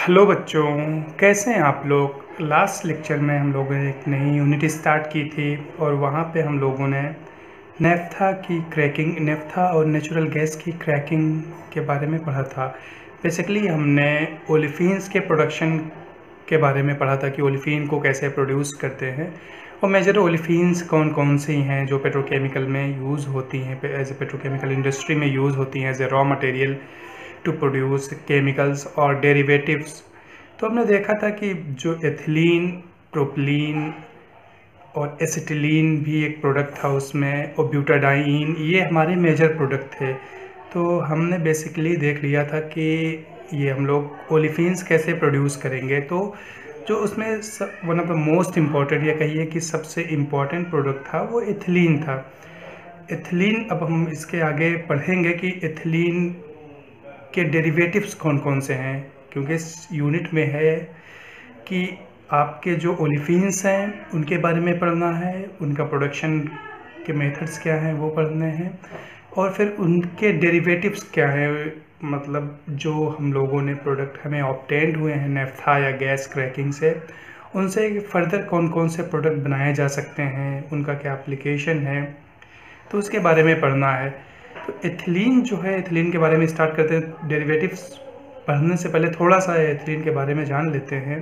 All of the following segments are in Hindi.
हेलो बच्चों, कैसे हैं आप लोग। लास्ट लेक्चर में हम लोगों ने एक नई यूनिट स्टार्ट की थी और वहाँ पे हम लोगों ने नेफ्था और नेचुरल गैस की क्रैकिंग के बारे में पढ़ा था। बेसिकली हमने ओलिफिन्स के प्रोडक्शन के बारे में पढ़ा था कि ओलिफिन को कैसे प्रोड्यूस करते हैं और मेजर ओलिफिन्स कौन कौन सी हैं जो पेट्रोकेमिकल में यूज़ होती हैं, एज ए पेट्रोकेमिकल इंडस्ट्री में यूज़ होती हैं as a raw material to produce chemicals और डेरिवेटिव्स। तो हमने देखा था कि जो एथिलीन, प्रोपिलीन और एसिटिलीन भी एक प्रोडक्ट था उसमें, और ब्यूटाडाइन, ये हमारे मेजर प्रोडक्ट थे। तो हमने बेसिकली देख लिया था कि ये हम लोग ओलिफिन्स कैसे प्रोड्यूस करेंगे। तो जो उसमें one of the most important, या कहिए कि सबसे इम्पॉर्टेंट प्रोडक्ट था, वो एथिलीन था। एथिलीन, अब हम इसके आगे पढ़ेंगे कि एथिलीन के डेरिवेटिव्स कौन कौन से हैं, क्योंकि इस यूनिट में है कि आपके जो ओलिफिन्स हैं उनके बारे में पढ़ना है, उनका प्रोडक्शन के मेथड्स क्या हैं वो पढ़ने हैं, और फिर उनके डेरिवेटिव्स क्या हैं, मतलब जो हम लोगों ने प्रोडक्ट हमें ऑब्टेंड हुए हैं नेफ्था या गैस क्रैकिंग से, उनसे फर्दर कौन कौन से प्रोडक्ट बनाए जा सकते हैं, उनका क्या एप्लीकेशन है, तो उसके बारे में पढ़ना है। तो एथिलीन जो है, एथिलीन के बारे में स्टार्ट करते हैं। डेरिवेटिव्स पढ़ने से पहले थोड़ा सा एथिलीन के बारे में जान लेते हैं।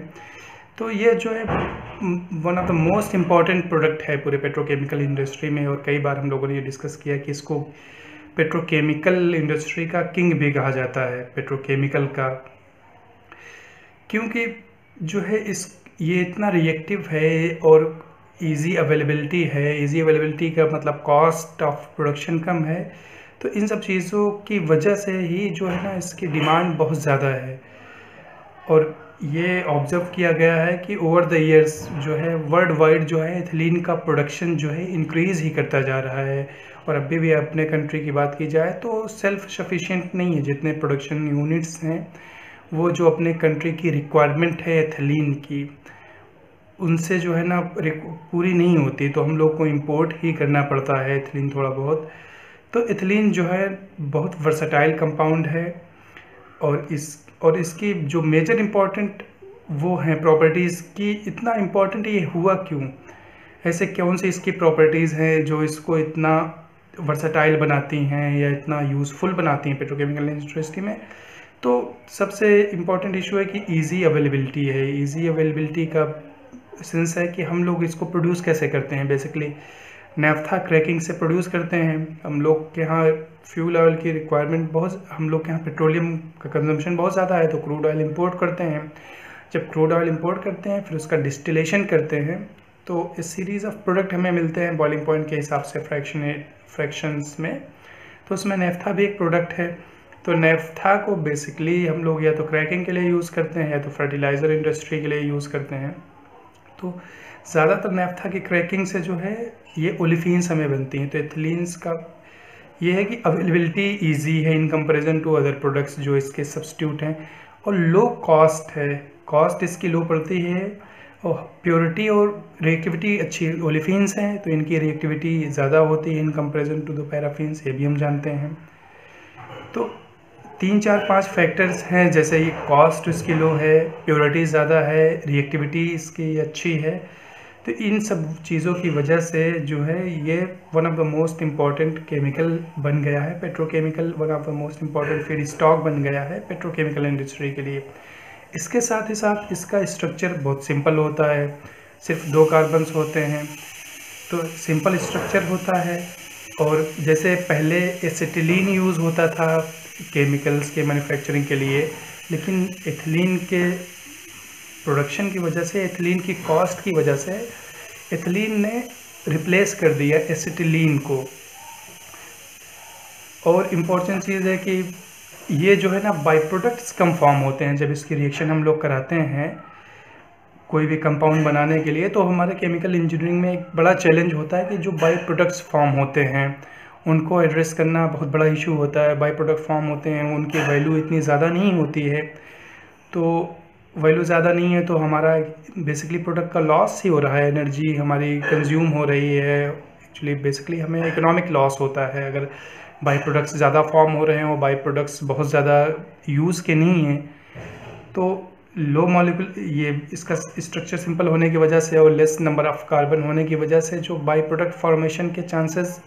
तो ये जो है one of the most important product है पूरे पेट्रोकेमिकल इंडस्ट्री में, और कई बार हम लोगों ने ये डिस्कस किया कि इसको पेट्रोकेमिकल इंडस्ट्री का किंग भी कहा जाता है, पेट्रोकेमिकल का, क्योंकि जो है ये इतना रिएक्टिव है और इजी अवेलेबिलिटी है। इजी अवेलेबिलिटी का मतलब कॉस्ट ऑफ प्रोडक्शन कम है। तो इन सब चीज़ों की वजह से ही जो है ना, इसकी डिमांड बहुत ज़्यादा है। और ये ऑब्ज़र्व किया गया है कि ओवर द ईयर्स जो है वर्ल्ड वाइड जो है एथिलीन का प्रोडक्शन जो है इंक्रीज़ ही करता जा रहा है। और अभी भी अपने कंट्री की बात की जाए तो सेल्फ सफिशिएंट नहीं है। जितने प्रोडक्शन यूनिट्स हैं वो जो अपने कंट्री की रिक्वायरमेंट है एथिलीन की, उनसे जो है ना पूरी नहीं होती, तो हम लोग को इंपोर्ट ही करना पड़ता है एथिलीन थोड़ा बहुत। तो एथिलीन जो है बहुत वर्सटाइल कंपाउंड है, और इसकी जो मेजर इम्पॉर्टेंट वो हैं प्रॉपर्टीज़ की। इतना इम्पॉर्टेंट ये हुआ क्यों, ऐसे कौन सी इसकी प्रॉपर्टीज़ हैं जो इसको इतना वर्सटाइल बनाती हैं या इतना यूज़फुल बनाती हैं पेट्रोकेमिकल इंडस्ट्री में। तो सबसे इम्पॉर्टेंट इशू है कि इजी अवेलेबिलिटी है। इजी अवेलेबिलिटी का सेंस है कि हम लोग इसको प्रोड्यूस कैसे करते हैं। बेसिकली नेफ्था क्रैकिंग से प्रोड्यूस करते हैं। हम लोग के यहाँ फ्यूल ऑयल की रिक्वायरमेंट बहुत, हम लोग के यहाँ पेट्रोलियम का कंजम्पशन बहुत ज़्यादा है, तो क्रूड ऑयल इंपोर्ट करते हैं। जब क्रूड ऑयल इंपोर्ट करते हैं फिर उसका डिस्टिलेशन करते हैं, तो इस सीरीज़ ऑफ प्रोडक्ट हमें मिलते हैं बॉइलिंग पॉइंट के हिसाब से फ्रैक्शंस में। तो उसमें नेफ्था भी एक प्रोडक्ट है। तो नेफ्था को बेसिकली हम लोग या तो क्रैकिंग के लिए यूज़ करते हैं या तो फर्टिलाइज़र इंडस्ट्री के लिए यूज़ करते हैं। तो ज़्यादातर नेफ्था की क्रैकिंग से जो है ये ओलिफिन्स हमें बनती हैं। तो एथिलीन्स का ये है कि अवेलेबिलिटी इजी है in comparison to other products जो इसके सब्स्टिट्यूट हैं, और लो कॉस्ट है। कॉस्ट इसकी लो पड़ती है, और प्योरिटी और रिएक्टिविटी अच्छी ओलिफिन्स हैं तो इनकी रिएक्टिविटी ज़्यादा होती है in comparison to the paraffins, ये भी हम जानते हैं। तो 3 4 5 फैक्टर्स हैं, जैसे ये कॉस्ट इसकी लो है, प्योरिटी ज़्यादा है, रिएक्टिविटी इसकी अच्छी है। तो इन सब चीज़ों की वजह से जो है ये one of the most important chemical बन गया है petrochemical, one of the most important feed stock बन गया है पेट्रोकेमिकल इंडस्ट्री के लिए। इसके साथ ही साथ इसका स्ट्रक्चर बहुत सिंपल होता है, सिर्फ 2 कार्बन्स होते हैं, तो सिंपल स्ट्रक्चर होता है। और जैसे पहले एसिटिलीन यूज़ होता था केमिकल्स के मैन्युफैक्चरिंग के लिए, लेकिन एथिलीन के प्रोडक्शन की वजह से, एथिलीन की कॉस्ट की वजह से एथिलीन ने रिप्लेस कर दिया एसिटिलीन को। और इम्पोर्टेंट चीज़ है कि ये जो है ना बाई प्रोडक्ट्स कम फॉर्म होते हैं। जब इसकी रिएक्शन हम लोग कराते हैं कोई भी कंपाउंड बनाने के लिए, तो हमारे केमिकल इंजीनियरिंग में एक बड़ा चैलेंज होता है कि जो बाई प्रोडक्ट्स फॉर्म होते हैं उनको एड्रेस करना बहुत बड़ा इशू होता है। बाई प्रोडक्ट फॉर्म होते हैं, उनकी वैल्यू इतनी ज़्यादा नहीं होती है, तो वैल्यू ज़्यादा नहीं है तो हमारा बेसिकली प्रोडक्ट का लॉस ही हो रहा है, एनर्जी हमारी कंज्यूम हो रही है। एक्चुअली बेसिकली हमें इकोनॉमिक लॉस होता है अगर बाई प्रोडक्ट्स ज़्यादा फॉर्म हो रहे हैं और बाई प्रोडक्ट्स बहुत ज़्यादा यूज़ के नहीं हैं। तो लो मॉलिक्यूल, ये इसका स्ट्रक्चर सिंपल होने की वजह से और लेस नंबर ऑफ कार्बन होने की वजह से जो बाई प्रोडक्ट फॉर्मेशन के चांसेस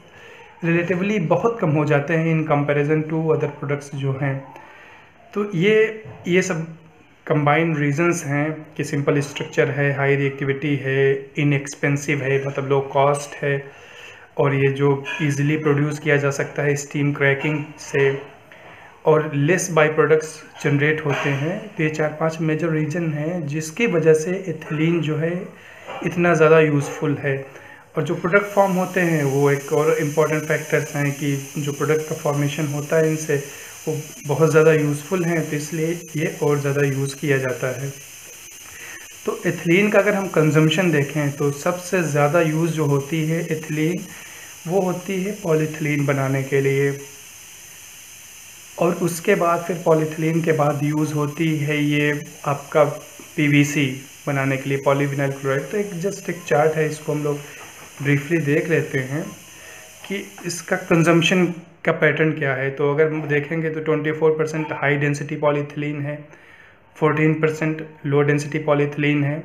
रिलेटिवली बहुत कम हो जाते हैं in comparison to other products जो हैं। तो ये सब कंबाइंड रीजंस हैं कि सिंपल स्ट्रक्चर है, हाई रिएक्टिविटी है, इनएक्सपेंसिव है मतलब लो कॉस्ट है, और ये जो इजीली प्रोड्यूस किया जा सकता है स्टीम क्रैकिंग से, और लेस बाई प्रोडक्ट्स जनरेट होते हैं। तो ये 4-5 मेजर रीजन हैं जिसकी वजह से एथिलीन जो है इतना ज़्यादा यूज़फुल है। और जो प्रोडक्ट फॉर्म होते हैं वो एक और इम्पॉर्टेंट फैक्टर्स हैं कि जो प्रोडक्ट का फॉर्मेशन होता है इनसे वो बहुत ज़्यादा यूज़फुल हैं, तो इसलिए ये और ज़्यादा यूज़ किया जाता है। तो एथिलीन का अगर हम कंजम्पशन देखें तो सबसे ज़्यादा यूज़ जो होती है एथिलीन वो होती है पॉलीथिलीन बनाने के लिए, और उसके बाद फिर पॉलीथिलीन के बाद यूज़ होती है ये आपका पीवीसी बनाने के लिए, पॉलीविनाइल क्लोराइड। तो जस्ट एक चार्ट है, इसको हम लोग ब्रीफली देख लेते हैं कि इसका कंजम्पशन का पैटर्न क्या है। तो अगर देखेंगे तो 24% हाई डेंसिटी पॉलीथिलीन है, 14% लो डेंसिटी पॉलीथिलीन है,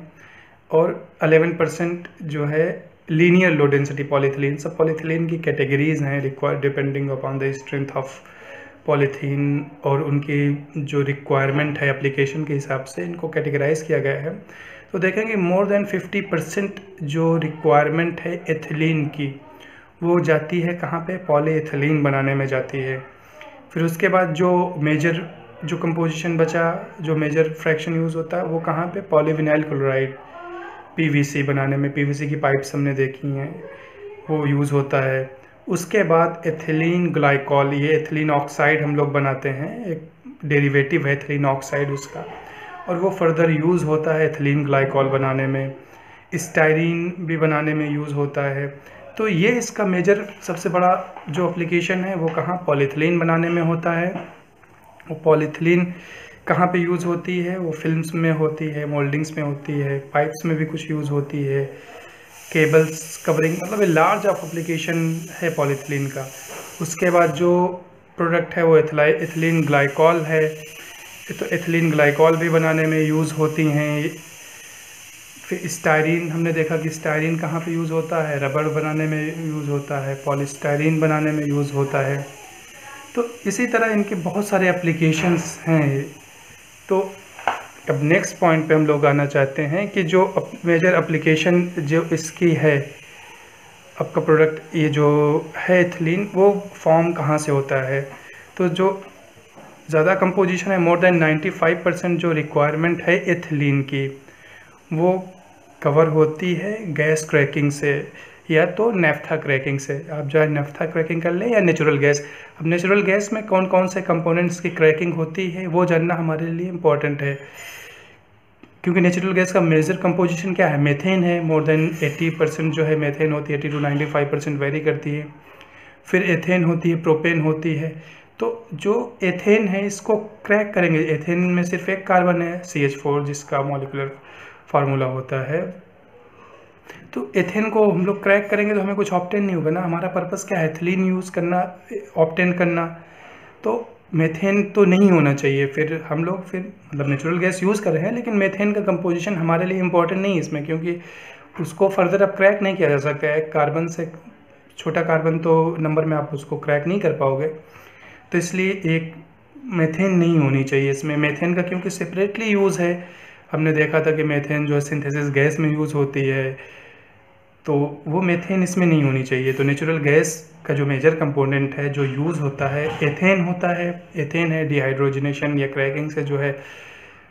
और 11% जो है लीनियर लो डेंसिटी पॉलीथिलीन। सब पॉलीथिलीन की कैटेगरीज हैं required depending upon the strength of polythene और उनकी जो रिक्वायरमेंट है एप्लीकेशन के हिसाब से इनको कैटेगराइज किया गया है। तो देखेंगे मोर देन 50% जो रिक्वायरमेंट है एथिलीन की वो जाती है कहाँ पे, पॉलीएथिलीन बनाने में जाती है। फिर उसके बाद जो मेजर जो कंपोजिशन बचा, जो मेजर फ्रैक्शन यूज़ होता है वो कहाँ पे, पॉलीविनाइल क्लोराइड पीवीसी बनाने में, पीवीसी की पाइप्स हमने देखी हैं वो यूज़ होता है। उसके बाद एथिलीन ग्लाइकॉल, ये एथिलीन ऑक्साइड हम लोग बनाते हैं, एक डेरिवेटिव है एथिलीन ऑक्साइड उसका, और वो फर्दर यूज़ होता है एथिलीन ग्लाइकॉल बनाने में। स्टाइरीन भी बनाने में यूज़ होता है। तो ये इसका मेजर सबसे बड़ा जो एप्लीकेशन है वो कहाँ, पॉलीथिलीन बनाने में होता है। वो पॉलीथिलीन कहाँ पे यूज़ होती है, वो फिल्म्स में होती है, मोल्डिंग्स में होती है, पाइप्स में भी कुछ यूज़ होती है, केबल्स कवरिंग, मतलब ये लार्ज ऑफ एप्लीकेशन है पॉलीथिलीन का। उसके बाद जो प्रोडक्ट है वो एथिलीन ग्लाइकॉल है। तो एथिलीन ग्लाइकॉल भी बनाने में यूज़ होती हैं। फिर स्टाइरीन, हमने देखा कि स्टाइरीन कहाँ पे यूज़ होता है, रबर बनाने में यूज़ होता है, पॉलीस्टाइरीन बनाने में यूज़ होता है। तो इसी तरह इनके बहुत सारे एप्लीकेशंस हैं। तो अब नेक्स्ट पॉइंट पे हम लोग आना चाहते हैं कि जो मेजर एप्लीकेशन जो इसकी है, आपका प्रोडक्ट ये जो है एथिलीन, वो फॉर्म कहाँ से होता है। तो जो ज़्यादा कंपोजिशन है, मोर देन 95% जो रिक्वायरमेंट है एथिलीन की वो कवर होती है गैस क्रैकिंग से या तो नेफ्था क्रैकिंग से। आप जो है नेफ्था क्रैकिंग कर लें या नेचुरल गैस। अब नेचुरल गैस में कौन कौन से कंपोनेंट्स की क्रैकिंग होती है वो जानना हमारे लिए इम्पॉर्टेंट है, क्योंकि नेचुरल गैस का मेजर कंपोजिशन क्या है, मेथेन है। मोर देन 80% जो है मेथेन होती है, 80 to 95% वेरी करती है। फिर एथेन होती है, प्रोपेन होती है। तो जो एथेन है इसको क्रैक करेंगे, एथेन में सिर्फ एक कार्बन है CH4 जिसका मॉलिक्यूलर फार्मूला होता है। तो एथेन को हम लोग क्रैक करेंगे तो हमें कुछ ऑप्टेन नहीं होगा ना, हमारा पर्पस क्या है, एथिलीन यूज़ करना, ऑप्टेन करना। तो मेथेन तो नहीं होना चाहिए। फिर हम लोग मतलब नेचुरल गैस यूज़ कर रहे हैं लेकिन मेथेन का कंपोजिशन हमारे लिए इम्पोर्टेंट नहीं है इसमें, क्योंकि उसको फर्दर अब क्रैक नहीं किया जा सकता है। कार्बन से छोटा कार्बन तो नंबर में आप उसको क्रैक नहीं कर पाओगे, तो इसलिए एक मेथेन नहीं होनी चाहिए इसमें। मेथेन का क्योंकि सेपरेटली यूज़ है, हमने देखा था कि मेथेन जो है सिंथेसिस गैस में यूज़ होती है, तो वो मेथेन इसमें नहीं होनी चाहिए। तो नेचुरल गैस का जो मेजर कंपोनेंट है जो यूज़ होता है एथेन होता है। एथेन है, डिहाइड्रोजनेशन या क्रैकिंग से जो है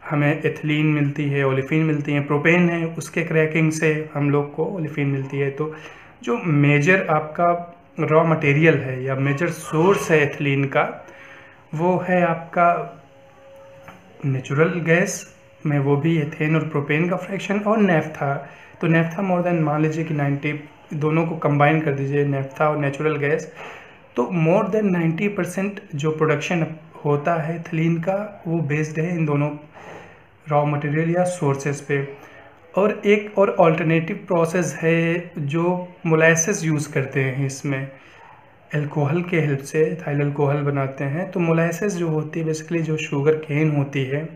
हमें एथिलीन मिलती है, ओलिफिन मिलती है। प्रोपेन है, उसके क्रैकिंग से हम लोग को ओलिफिन मिलती है। तो जो मेजर आपका रॉ मटेरियल है या मेजर सोर्स है एथिलीन का वो है आपका नेचुरल गैस में, वो भी एथेन और प्रोपेन का फ्रैक्शन, और नेफ्था। तो नेफ्था मोर देन, मान लीजिए कि 90, दोनों को कंबाइन कर दीजिए नेफ्था और नेचुरल गैस, तो मोर देन 90% जो प्रोडक्शन होता है एथिलीन का वो बेस्ड है इन दोनों रॉ मटेरियल या सोर्सेज पे। और एक और अल्टरनेटिव प्रोसेस है जो मोलासेस यूज़ करते हैं इसमें, अल्कोहल के हेल्प से एथाइल अल्कोहल बनाते हैं। तो मोलासेस जो होती है बेसिकली जो शुगर केन होती है,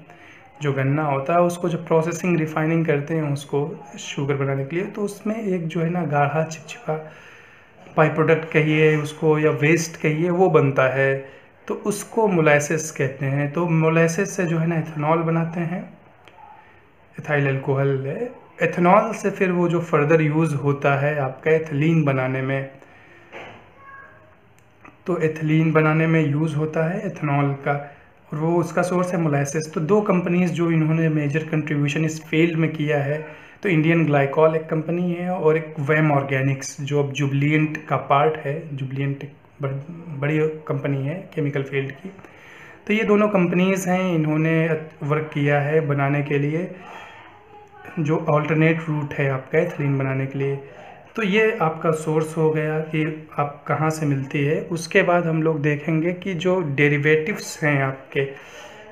जो गन्ना होता है उसको जब प्रोसेसिंग रिफाइनिंग करते हैं उसको शुगर बनाने के लिए, तो उसमें एक जो है ना गाढ़ा चिपचिपा बाई प्रोडक्ट कहिए उसको या वेस्ट कहिए वो बनता है, तो उसको मोलासेस कहते हैं। तो मोलासेस से जो है ना एथेनॉल बनाते हैं, एथाइल अल्कोहल है। एथेनॉल से फिर वो जो फर्दर यूज़ होता है आपका एथिलीन बनाने में, तो एथिलीन बनाने में यूज़ होता है एथेनॉल का, और वो उसका सोर्स है मोलासेस। तो दो कंपनीज़ जो इन्होंने मेजर कंट्रीब्यूशन इस फील्ड में किया है, तो इंडियन ग्लाइकॉल एक कंपनी है और एक वैम ऑर्गेनिक्स जो अब जुबलिएंट का पार्ट है। जुबलिएंट बड़ी कंपनी है केमिकल फील्ड की। तो ये दोनों कंपनीज़ हैं, इन्होंने वर्क किया है बनाने के लिए जो अल्टरनेट रूट है आपका एथिलीन बनाने के लिए। तो ये आपका सोर्स हो गया कि आप कहाँ से मिलती है। उसके बाद हम लोग देखेंगे कि जो डेरिवेटिव्स हैं आपके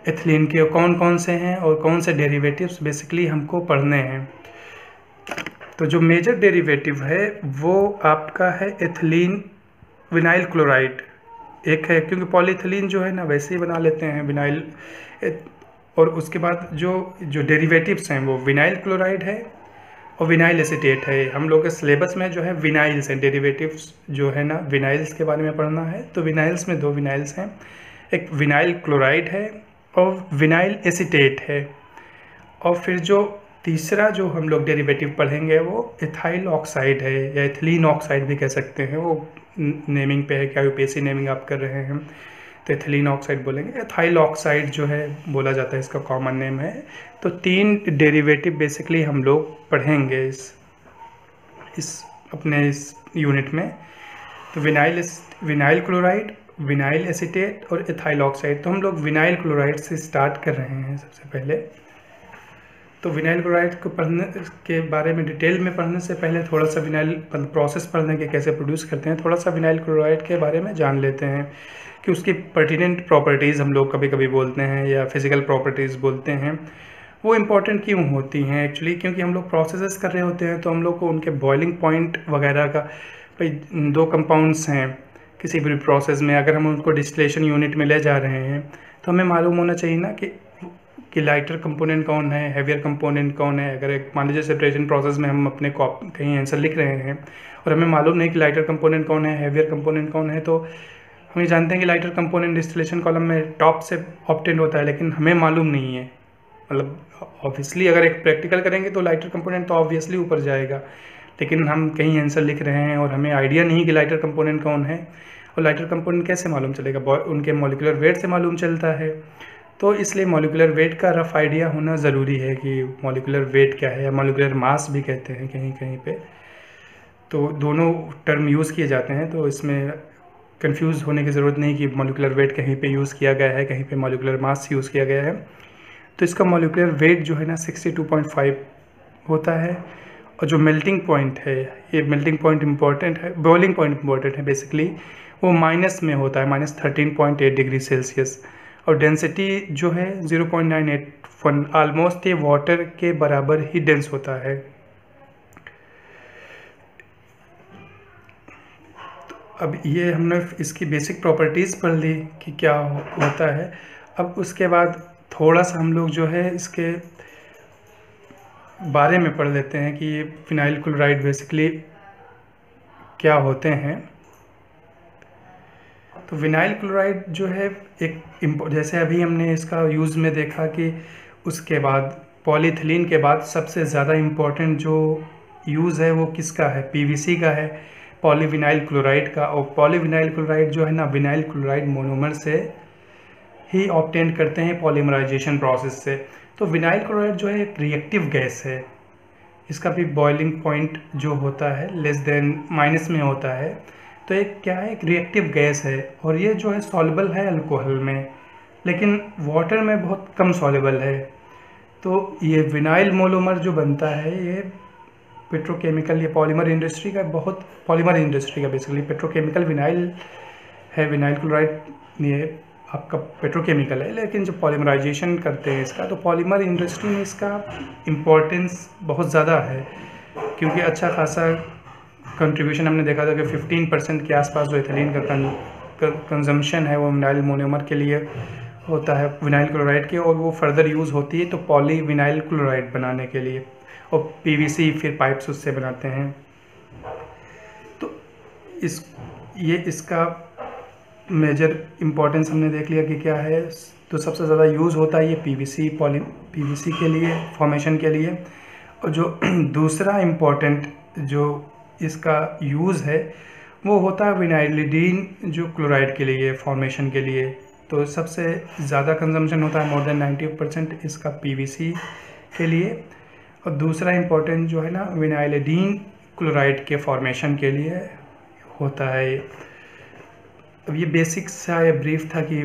एथिलीन के कौन कौन से हैं और कौन से डेरिवेटिव्स बेसिकली हमको पढ़ने हैं। तो जो मेजर डेरिवेटिव है वो आपका है एथिलीन विनाइल क्लोराइड एक है, क्योंकि पॉलीथिलीन जो है ना वैसे ही बना लेते हैं विनाइल। और उसके बाद जो डेरिवेटिव्स हैं वो विनाइल क्लोराइड है और विनाइल एसीटेट है। हम लोग के सिलेबस में जो है विनाइल्स हैं, डेरिवेटिव्स जो है ना विनाइल्स के बारे में पढ़ना है। तो विनाइल्स में दो विनाइल्स हैं, एक विनाइल क्लोराइड है और विनाइल एसीटेट है। और फिर जो तीसरा जो हम लोग डेरिवेटिव पढ़ेंगे वो एथाइल ऑक्साइड है या एथिलीन ऑक्साइड भी कह सकते हैं, वो नेमिंग पे है, क्या यूपीएससी नेमिंग आप कर रहे हैं तो एथिलीन ऑक्साइड बोलेंगे। एथाइल ऑक्साइड जो है बोला जाता है, इसका कॉमन नेम है। तो तीन डेरिवेटिव बेसिकली हम लोग पढ़ेंगे इस अपने इस यूनिट में। तो विनाइल क्लोराइड, विनाइल एसीटेट और एथाइल ऑक्साइड। तो हम लोग विनाइल क्लोराइड से स्टार्ट कर रहे हैं सबसे पहले। तो विनाइल क्लोराइड को पढ़ने के बारे में डिटेल में पढ़ने से पहले थोड़ा सा विनाइल प्रोसेस पढ़ने के कैसे प्रोड्यूस करते हैं, थोड़ा सा विनाइल क्लोराइड के बारे में जान लेते हैं कि उसकी पर्टिनेंट प्रॉपर्टीज़ हम लोग कभी कभी बोलते हैं या फिज़िकल प्रॉपर्टीज़ बोलते हैं, वो इम्पॉर्टेंट क्यों होती हैं एक्चुअली। क्योंकि हम लोग प्रोसेसेस कर रहे होते हैं तो हम लोग को उनके बॉइलिंग पॉइंट वगैरह का, भाई दो कंपाउंड्स हैं किसी भी प्रोसेस में, अगर हम उनको डिस्टिलेशन यूनिट में ले जा रहे हैं तो हमें मालूम होना चाहिए ना कि लाइटर कंपोनेंट कौन है, हैवियर कंपोनेंट कौन है। अगर एक मान लीजिए सेपरेशन प्रोसेस में हम अपने कहीं आंसर लिख रहे हैं और हमें मालूम नहीं कि लाइटर कंपोनेंट कौन है, हैवियर कंपोनेंट कौन है, तो हम ये जानते हैं कि लाइटर कंपोनेंट डिस्टिलेशन कॉलम में टॉप से ऑब्टेन होता है, लेकिन हमें मालूम नहीं है। मतलब ऑब्वियसली अगर एक प्रैक्टिकल करेंगे तो लाइटर कंपोनेंट तो ऑब्वियसली ऊपर जाएगा, लेकिन हम कहीं आंसर लिख रहे हैं और हमें आइडिया नहीं कि लाइटर कंपोनेंट कौन है। और लाइटर कंपोनेंट कैसे मालूम चलेगा, उनके मॉलिक्यूलर वेट से मालूम चलता है। तो इसलिए मॉलिक्यूलर वेट का रफ आइडिया होना ज़रूरी है कि मॉलिक्यूलर वेट क्या है, या मॉलिक्यूलर मास भी कहते हैं कहीं कहीं पे। तो दोनों टर्म यूज़ किए जाते हैं, तो इसमें कंफ्यूज होने की ज़रूरत नहीं कि मॉलिक्यूलर वेट कहीं पे यूज़ किया गया है, कहीं पे मॉलिक्यूलर मास यूज़ किया गया है। तो इसका मॉलिक्यूलर वेट जो है ना 62.5 होता है। और जो मेल्टिंग पॉइंट है, ये मेल्टिंग पॉइंट इम्पॉर्टेंट है, बॉइलिंग पॉइंट इम्पॉर्टेंट है बेसिकली, वो माइनस में होता है, -13.8 डिग्री सेल्सियस। और डेंसिटी जो है 0.981, ऑलमोस्ट ये वाटर के बराबर ही डेंस होता है। तो अब ये हमने इसकी बेसिक प्रॉपर्टीज़ पढ़ ली कि क्या होता है। अब उसके बाद थोड़ा सा हम लोग जो है इसके बारे में पढ़ लेते हैं कि ये फिनाइल क्लोराइड बेसिकली क्या होते हैं। तो विनाइल क्लोराइड जो है एक जैसे अभी हमने इसका यूज़ में देखा कि उसके बाद पॉलीथिलीन के बाद सबसे ज़्यादा इम्पोर्टेंट जो यूज़ है वो किसका है, पीवीसी का है, पॉलीविनाइल क्लोराइड का। और पॉलीविनाइल क्लोराइड जो है ना विनाइल क्लोराइड मोनोमर से ही ऑब्टेन करते हैं पॉलीमराइजेशन प्रोसेस से। तो विनाइल क्लोराइड जो है एक रिएक्टिव गैस है, इसका भी बॉइलिंग पॉइंट जो होता है लेस देन माइनस में होता है। तो एक क्या है, एक रिएक्टिव गैस है और ये जो है सॉल्युबल है अल्कोहल में, लेकिन वाटर में बहुत कम सॉल्युबल है। तो ये विनाइल मोनोमर जो बनता है ये पेट्रोकेमिकल, ये पॉलीमर इंडस्ट्री का बेसिकली पेट्रोकेमिकल विनाइल है। विनाइल क्लोराइड ये आपका पेट्रोकेमिकल है, लेकिन जब पॉलीमराइजेशन करते हैं इसका, तो पॉलीमर इंडस्ट्री में इसका इम्पोर्टेंस बहुत ज़्यादा है, क्योंकि अच्छा खासा कंट्रीब्यूशन हमने देखा था कि 15% के आसपास जो एथिलीन का कंजम्पशन है वो विनाइल मोनोमर के लिए होता है विनाइल क्लोराइड के, और वो फर्दर यूज़ होती है तो पॉलीविनाइल क्लोराइड बनाने के लिए, और पीवीसी फिर पाइप्स उससे बनाते हैं। तो इसका मेजर इम्पोर्टेंस हमने देख लिया कि क्या है। तो सबसे ज़्यादा यूज़ होता है ये पीवीसी के लिए, फॉर्मेशन के लिए। और जो दूसरा इम्पोर्टेंट जो इसका यूज़ है वो होता है विनाइलिडीन जो क्लोराइड के लिए, फॉर्मेशन के लिए। तो सबसे ज़्यादा कंजम्पशन होता है, मोर देन 90% इसका पीवीसी के लिए। और दूसरा इम्पोर्टेंट जो है ना विनाइलिडीन क्लोराइड के फॉर्मेशन के लिए होता है। अब ये बेसिक सा या ब्रीफ था कि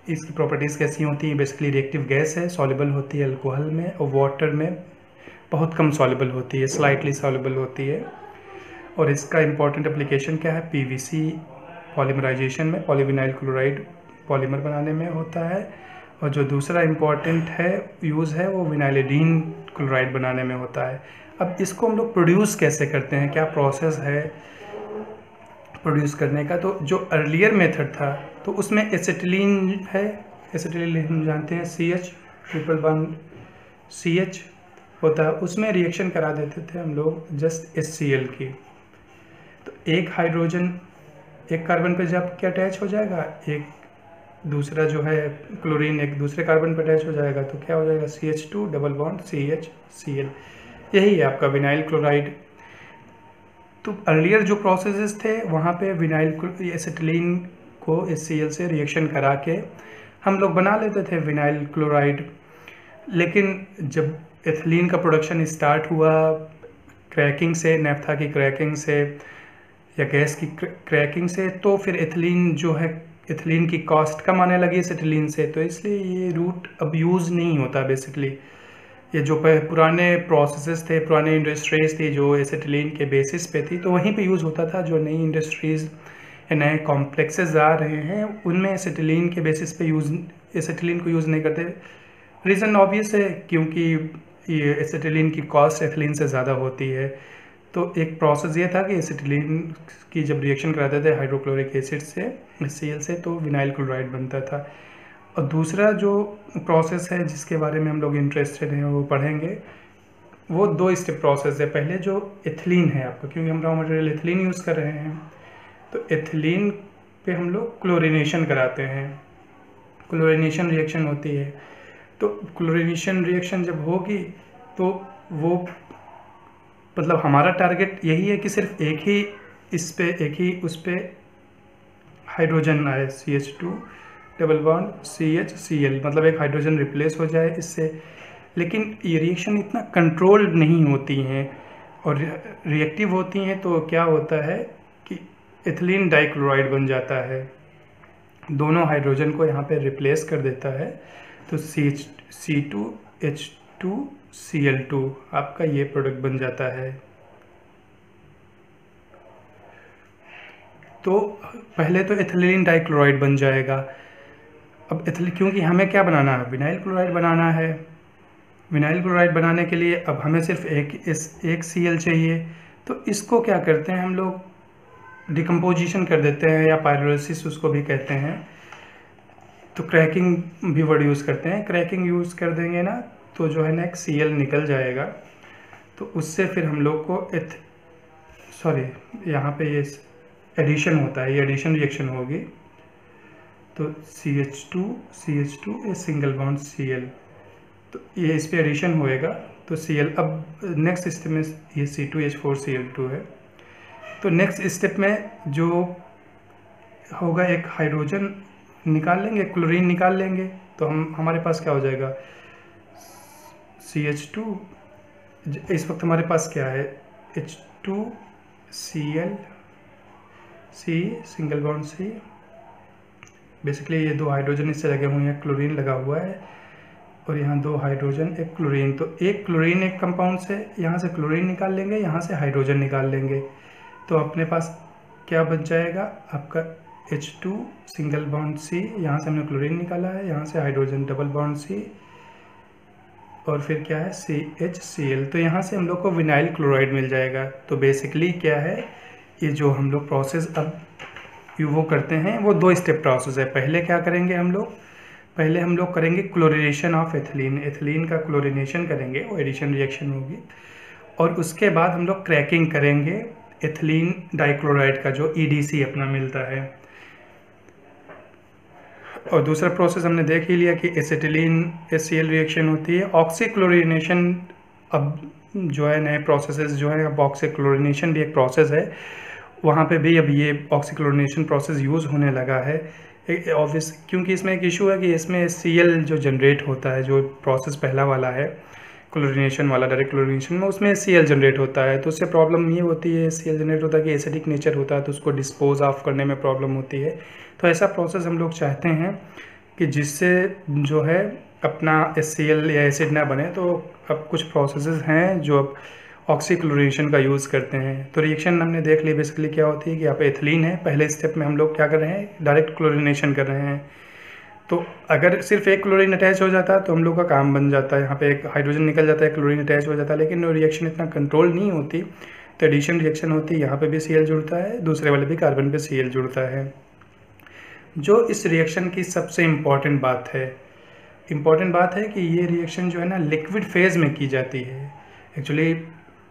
इसकी प्रॉपर्टीज़ कैसी होती हैं। बेसिकली रिएक्टिव गैस है, सॉल्युबल होती है अल्कोहल में और वाटर में बहुत कम सॉल्युबल होती है, स्लाइटली सॉल्युबल होती है। और इसका इम्पॉर्टेंट एप्लीकेशन क्या है, पीवीसी पॉलीमराइजेशन में, पॉलीविनाइल क्लोराइड पॉलीमर बनाने में होता है। और जो दूसरा इम्पॉर्टेंट है यूज़ है वो विनाइलिडीन क्लोराइड बनाने में होता है। अब इसको हम लोग प्रोड्यूस कैसे करते हैं, क्या प्रोसेस है प्रोड्यूस करने का। तो जो अर्लियर मेथड था तो उसमें एसिटिलीन है, एसिटिलीन हम जानते हैं CH ट्रिपल बॉन्ड CH होता है, उसमें रिएक्शन करा देते थे हम लोग जस्ट HCl की। तो एक हाइड्रोजन एक कार्बन पे जब क्या अटैच हो जाएगा, एक दूसरा जो है क्लोरीन एक दूसरे कार्बन पे अटैच हो जाएगा, तो क्या हो जाएगा CH2 डबल बॉन्ड CHCl। यही है आपका विनाइल क्लोराइड। तो अर्लियर जो प्रोसेसेस थे वहाँ पे विनाइल एसिटिलीन को HCl से रिएक्शन करा के हम लोग बना लेते थे विनाइल क्लोराइड। लेकिन जब एथिलीन का प्रोडक्शन स्टार्ट हुआ क्रैकिंग से, नैफ्था की क्रैकिंग से या गैस की क्रैकिंग से, तो फिर एथिलीन जो है, एथिलीन की कॉस्ट कम आने लगी एसिटिलीन से, तो इसलिए ये रूट अब यूज़ नहीं होता। बेसिकली ये जो पुराने प्रोसेसेस थे, पुराने इंडस्ट्रीज़ थी जो एसिटिलीन के बेसिस पे थी, तो वहीं पे यूज़ होता था। जो नई इंडस्ट्रीज़ या नए कॉम्प्लेक्सेस आ रहे हैं उनमें एसिटिलीन के बेसिस पे एसिटिलीन को यूज़ नहीं करते। रीज़न ऑब्वियस है, क्योंकि ये एसिटिलीन की कॉस्ट एथिलीन से ज़्यादा होती है। तो एक प्रोसेस ये था कि एसिटिलीन की जब रिएक्शन कराते थे हाइड्रोक्लोरिक एसिड से, HCl से, तो विनाइल क्लोराइड बनता था। और दूसरा जो प्रोसेस है जिसके बारे में हम लोग इंटरेस्टेड हैं वो पढ़ेंगे, वो 2 स्टेप प्रोसेस है। पहले जो एथिलीन है आपका, क्योंकि हम रॉ मटेरियल एथिलीन यूज़ कर रहे हैं, तो एथिलीन पे हम लोग क्लोरीनेशन कराते हैं, क्लोरीनेशन रिएक्शन होती है। तो क्लोरीनेशन रिएक्शन जब होगी तो वो मतलब हमारा टारगेट यही है कि सिर्फ एक ही उस पे हाइड्रोजन आए, CH2 डबल बॉन्ड CHCl, मतलब एक हाइड्रोजन रिप्लेस हो जाए इससे। लेकिन ये रिएक्शन इतना कंट्रोल्ड नहीं होती हैं और रिएक्टिव होती हैं, तो क्या होता है कि एथिलीन डाइक्लोराइड बन जाता है, दोनों हाइड्रोजन को यहाँ पे रिप्लेस कर देता है। तो C2H2Cl2 आपका ये प्रोडक्ट बन जाता है। तो पहले तो एथिलीन डाइक्लोराइड बन जाएगा। अब क्योंकि हमें क्या बनाना है, विनाइल क्लोराइड बनाना है। विनाइल क्लोराइड बनाने के लिए अब हमें सिर्फ एक Cl चाहिए। तो इसको क्या करते हैं हम लोग, डिकम्पोजिशन कर देते हैं, या पायरोलिसिस उसको भी कहते हैं। तो क्रैकिंग भी वर्ड यूज़ करते हैं। क्रैकिंग यूज़ कर देंगे ना तो जो है ना एक Cl निकल जाएगा। तो उससे फिर हम लोग को यहाँ पे ये एडिशन होता है, ये एडिशन रिएक्शन होगी। तो CH2 a single bond Cl, तो ये इस पे एडिशन होएगा तो Cl। अब नेक्स्ट स्टेप में ये C2H4Cl2 है। तो नेक्स्ट स्टेप में जो होगा, एक हाइड्रोजन निकाल लेंगे, क्लोरीन निकाल लेंगे, तो हमारे पास क्या हो जाएगा, CH2। इस वक्त हमारे पास क्या है, H2Cl C single bond C। Basically ये 2 हाइड्रोजन इससे लगे हुए हैं, क्लोरीन लगा हुआ है, और यहाँ 2 हाइड्रोजन एक क्लोरीन। तो एक क्लोरीन एक कंपाउंड से, यहाँ से क्लोरीन निकाल लेंगे, यहाँ से हाइड्रोजन निकाल लेंगे, तो अपने पास क्या बच जाएगा आपका H2 सिंगल बॉन्ड C। यहाँ से हमने क्लोरीन निकाला है, यहाँ से हाइड्रोजन डबल बॉन्ड C, और फिर क्या है CHCl। तो यहाँ से हम लोग को विनाइल क्लोराइड मिल जाएगा। तो बेसिकली क्या है, ये जो हम लोग प्रोसेस अब वो करते हैं वो 2 स्टेप प्रोसेस है। पहले क्या करेंगे हम लोग, पहले हम लोग करेंगे क्लोरीनेशन ऑफ एथिलीन, एथिलीन का क्लोरीनेशन करेंगे, वो एडिशन रिएक्शन होगी। और उसके बाद हम लोग क्रैकिंग करेंगे एथिलीन डाइक्लोराइड का, जो EDC अपना मिलता है। और दूसरा प्रोसेस हमने देख ही लिया कि एसिटिलीन HCl रिएक्शन होती है। ऑक्सीक्लोरिनेशन अब जो है नए प्रोसेसेस जो है, अब ऑक्सीक्लोरिनेशन भी एक प्रोसेस है, वहाँ पे भी अब ये ऑक्सीक्लोरिनेशन प्रोसेस यूज़ होने लगा है ऑब्वियस, क्योंकि इसमें एक इशू है कि इसमें HCl जो जनरेट होता है, जो प्रोसेस पहला वाला है क्लोरिनेशन वाला, डायरेक्ट क्लोरिनेशन में, उसमें HCl जनरेट होता है। तो उससे प्रॉब्लम ये होती है, HCl जनरेट होता है कि एसिडिक नेचर होता है, तो उसको डिस्पोज ऑफ करने में प्रॉब्लम होती है। तो ऐसा प्रोसेस हम लोग चाहते हैं कि जिससे जो है अपना HCl या एसिड ना बने। तो अब कुछ प्रोसेसेस हैं जो अब ऑक्सीक्लोरिनेशन का यूज़ करते हैं। तो रिएक्शन हमने देख ली बेसिकली क्या होती है कि यहाँ पे एथिलीन है, पहले स्टेप में हम लोग क्या कर रहे हैं, डायरेक्ट क्लोरिनेशन कर रहे हैं। तो अगर सिर्फ एक क्लोरीन अटैच हो जाता है तो हम लोग का काम बन जाता है, यहाँ पे एक हाइड्रोजन निकल जाता है, क्लोरीन अटैच हो जाता है, लेकिन वो रिएक्शन इतना कंट्रोल नहीं होती, तो एडिशन रिएक्शन होती है, यहाँ पे भी Cl जुड़ता है, दूसरे वाले भी कार्बन पे Cl जुड़ता है। जो इस रिएक्शन की सबसे इम्पॉर्टेंट बात है कि ये रिएक्शन जो है ना लिक्विड फेज़ में की जाती है। एक्चुअली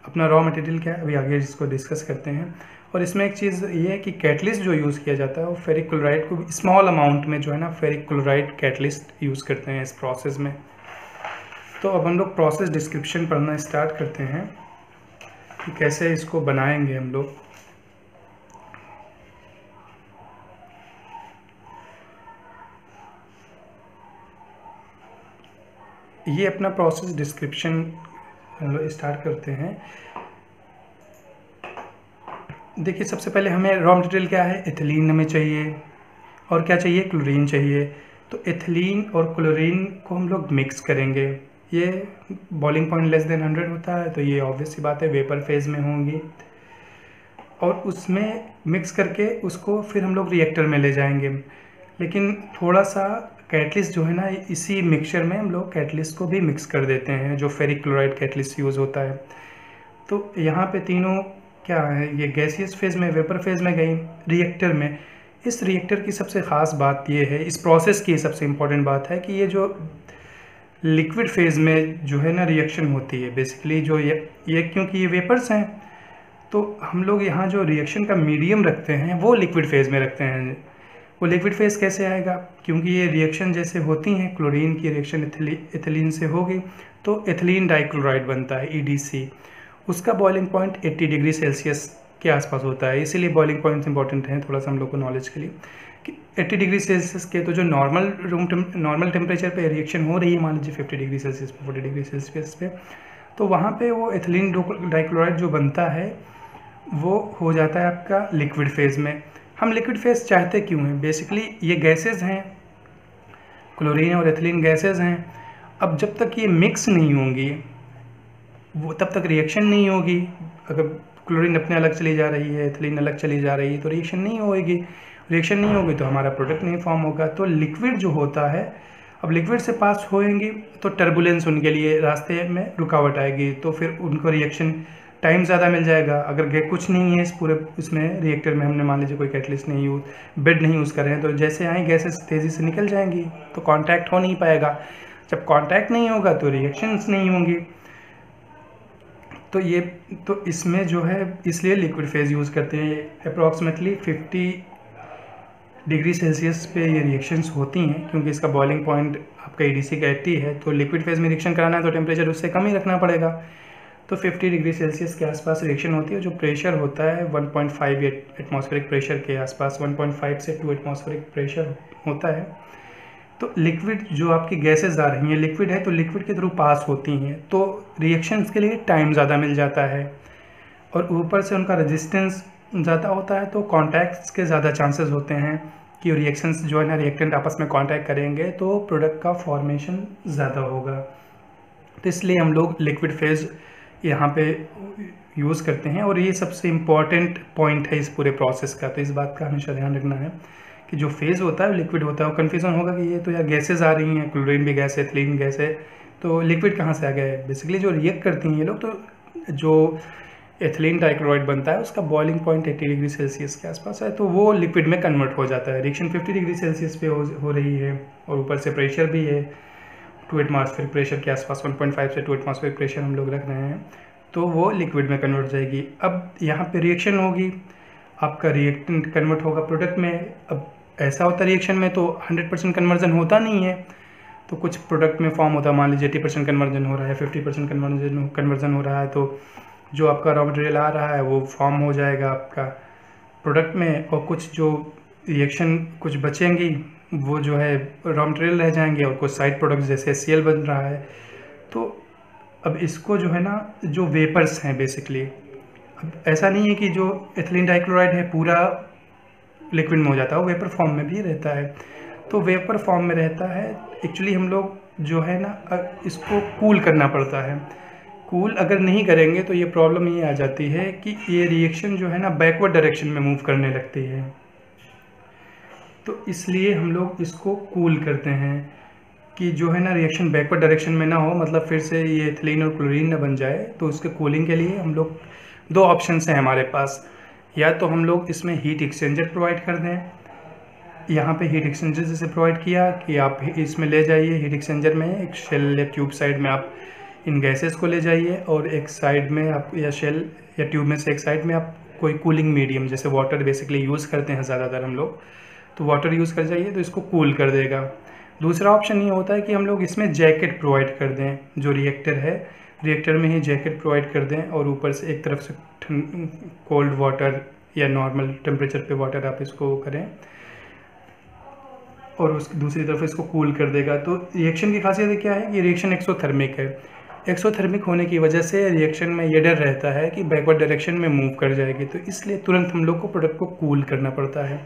अपना रॉ मटेरियल क्या है, अभी आगे इसको डिस्कस करते हैं। और इसमें एक चीज़ ये है कि कैटलिस्ट जो यूज़ किया जाता है वो फेरिक क्लोराइड को स्मॉल अमाउंट में जो है ना फेरिक क्लोराइड कैटलिस्ट यूज़ करते हैं इस प्रोसेस में। तो अब हम लोग प्रोसेस डिस्क्रिप्शन पढ़ना स्टार्ट करते हैं कि कैसे इसको बनाएंगे हम लोग। ये अपना प्रोसेस डिस्क्रिप्शन हम लोग स्टार्ट करते हैं। देखिए सबसे पहले हमें रॉ मटेरियल क्या है, एथिलीन हमें चाहिए, और क्या चाहिए, क्लोरीन चाहिए। तो एथिलीन और क्लोरीन को हम लोग मिक्स करेंगे। ये बॉइलिंग पॉइंट लेस देन 100 होता है, तो ये ऑब्वियस सी बात है वेपर फेज़ में होंगी। और उसमें मिक्स करके उसको फिर हम लोग रिएक्टर में ले जाएंगे। लेकिन थोड़ा सा कैटलिस्ट जो है ना, इसी मिक्सचर में हम लोग कैटलिस्ट को भी मिक्स कर देते हैं, जो फेरिक क्लोराइड कैटलिस्ट यूज़ होता है। तो यहाँ पे तीनों क्या है, ये गैसियस फेज़ में, वेपर फेज़ में गई रिएक्टर में। इस रिएक्टर की सबसे ख़ास बात ये है, इस प्रोसेस की सबसे इम्पोर्टेंट बात है कि ये जो लिक्विड फेज़ में जो है ना रिएक्शन होती है, बेसिकली जो ये क्योंकि ये वेपर्स हैं, तो हम लोग यहाँ जो रिएक्शन का मीडियम रखते हैं वो लिक्विड फेज़ में रखते हैं। वो लिक्विड फेज़ कैसे आएगा, क्योंकि ये रिएक्शन जैसे होती हैं, क्लोरीन की रिएक्शन एथिलीन से होगी तो एथिलीन डाइक्लोराइड बनता है EDC। उसका बॉइलिंग पॉइंट 80 डिग्री सेल्सियस के आसपास होता है, इसीलिए बॉइलिंग पॉइंट्स इंपॉर्टेंट हैं थोड़ा सा हम लोग को नॉलेज के लिए कि 80 डिग्री सेल्सियस के, तो जो नॉर्मल टेम्परेचर पे रिएक्शन हो रही है, मान लीजिए 50 डिग्री सेल्सियस पे, 40 डिग्री सेल्सियस पे, तो वहाँ पे वो एथिलीन डाइक्लोराइड जो बनता है वो हो जाता है आपका लिक्विड फेज़ में। हम लिक्विड फेज़ चाहते क्यों हैं, बेसिकली ये गैसेज हैं, क्लोरीन और एथिलीन गैसेज हैं। अब जब तक ये मिक्स नहीं होंगी वो तब तक रिएक्शन नहीं होगी। अगर क्लोरीन अपने अलग चली जा रही है, एथिलीन अलग चली जा रही है, तो रिएक्शन नहीं होगी। रिएक्शन नहीं होगी तो हमारा प्रोडक्ट नहीं फॉर्म होगा। तो लिक्विड जो होता है, अब लिक्विड से पास होएंगी तो टर्बुलेंस उनके लिए रास्ते में रुकावट आएगी, तो फिर उनको रिएक्शन टाइम ज़्यादा मिल जाएगा। अगर कुछ नहीं है इस पूरे इसमें रिएक्टर में, हमने मान लीजिए कोई कैटलिस्ट नहीं बेड नहीं यूज़ कर रहे हैं, तो जैसे आए गैसेस तेज़ी से निकल जाएंगी, तो कांटेक्ट हो नहीं पाएगा। जब कांटेक्ट नहीं होगा तो रिएक्शंस नहीं होंगी। तो इसमें जो है इसलिए लिक्विड फेज़ यूज़ करते हैं। अप्रॉक्सीमेटली 50 डिग्री सेल्सियस पे ये रिएक्शंस होती हैं, क्योंकि इसका बॉइलिंग पॉइंट आपका EDC का 80 है, तो लिक्विड फेज़ में रिएक्शन कराना है तो टेम्परेचर उससे कम ही रखना पड़ेगा। तो 50 डिग्री सेल्सियस के आसपास रिएक्शन होती है। जो प्रेशर होता है 1.5 एटमॉस्फेरिक प्रेशर के आसपास, 1.5 से 2 एटमॉस्फेरिक प्रेशर होता है। तो लिक्विड जो आपकी गैसेस आ रही हैं, लिक्विड है तो लिक्विड के थ्रू पास होती हैं, तो रिएक्शंस के लिए टाइम ज़्यादा मिल जाता है, और ऊपर से उनका रेजिस्टेंस ज़्यादा होता है, तो कॉन्टैक्ट्स के ज़्यादा चांसेस होते हैं कि रिएक्शंस जो है ना रिएक्टेंट आपस में कॉन्टैक्ट करेंगे तो प्रोडक्ट का फॉर्मेशन ज़्यादा होगा। तो इसलिए हम लोग लिक्विड फेज़ यहाँ पे यूज़ करते हैं, और ये सबसे इम्पॉर्टेंट पॉइंट है इस पूरे प्रोसेस का। तो इस बात का हमेशा ध्यान रखना है कि जो फेज़ होता है लिक्विड होता है। वो कन्फ्यूज़न होगा कि ये तो यार गैसेज आ रही हैं, क्लोरीन भी गैस है, एथिलीन गैस है, तो लिक्विड कहाँ से आ गया है। बेसिकली जो रिएक्ट करती हैं ये लोग, तो जो एथिलीन डाइक्लोराइड बनता है, उसका बॉइलिंग पॉइंट 80 डिग्री सेल्सियस के आसपास है, तो वो लिक्विड में कन्वर्ट हो जाता है। रिएक्शन 50 डिग्री सेल्सियस पे हो रही है और ऊपर से प्रेशर भी है 2 एटमॉस्फेरिक प्रेशर के आसपास, 1.5 से 2 एटमॉस्फेरिक प्रेशर हम लोग रख रहे हैं, तो वो लिक्विड में कन्वर्ट हो जाएगी। अब यहाँ पे रिएक्शन होगी, आपका रिएक्टेंट कन्वर्ट होगा प्रोडक्ट में। अब ऐसा होता है रिएक्शन में तो 100% कन्वर्जन होता नहीं है, तो कुछ प्रोडक्ट में फॉर्म होता है, मान लीजिए 80% कन्वर्जन हो रहा है, 50% कन्वर्जन हो रहा है, तो जो आपका रॉ मटेरियल आ रहा है वो फॉर्म हो जाएगा आपका प्रोडक्ट में, और कुछ जो रिएक्शन कुछ बचेंगी वो जो है रॉ मटेरियल रह जाएंगे, और कुछ साइड प्रोडक्ट्स जैसे HCl बन रहा है। तो अब इसको जो है ना, जो वेपर्स हैं बेसिकली, अब ऐसा नहीं है कि जो एथिलीन डाइक्लोराइड है पूरा लिक्विड में हो जाता है, वो वेपर फॉर्म में भी रहता है। तो वेपर फॉर्म में रहता है, एक्चुअली हम लोग जो है ना इसको कूल करना पड़ता है। कूल अगर नहीं करेंगे तो ये प्रॉब्लम ये आ जाती है कि ये रिएक्शन जो है ना बैकवर्ड डायरेक्शन में मूव करने लगती है, तो इसलिए हम लोग इसको कूल करते हैं कि जो है ना रिएक्शन बैकवर्ड डायरेक्शन में ना हो, मतलब फिर से ये एथिलीन और क्लोरीन ना बन जाए। तो उसके कूलिंग के लिए हम लोग 2 ऑप्शंस हैं हमारे पास, या तो हम लोग इसमें हीट एक्सचेंजर प्रोवाइड कर दें। यहाँ पे हीट एक्सचेंजर जैसे प्रोवाइड किया कि आप इसमें ले जाइए, हीट एक्सचेंजर में एक शेल या ट्यूब साइड में आप इन गैसेस को ले जाइए, और एक साइड में आप या शेल या ट्यूब में से एक साइड में आप कोई कूलिंग मीडियम जैसे वाटर बेसिकली यूज़ करते हैं ज़्यादातर हम लोग, तो वाटर यूज़ कर जाइए तो इसको कूल कर देगा। दूसरा ऑप्शन ये होता है कि हम लोग इसमें जैकेट प्रोवाइड कर दें, जो रिएक्टर है रिएक्टर में ही जैकेट प्रोवाइड कर दें, और ऊपर से एक तरफ से कोल्ड वाटर या नॉर्मल टेम्परेचर पे वाटर आप इसको करें, और उसकी दूसरी तरफ इसको कूल कर देगा। तो रिएक्शन की खासियत क्या है कि रिएक्शन एक्सोथर्मिक है। एक्सोथर्मिक होने की वजह से रिएक्शन में ये डर रहता है कि बैकवर्ड डायरेक्शन में मूव कर जाएगी, तो इसलिए तुरंत हम लोग को प्रोडक्ट को कूल करना पड़ता है।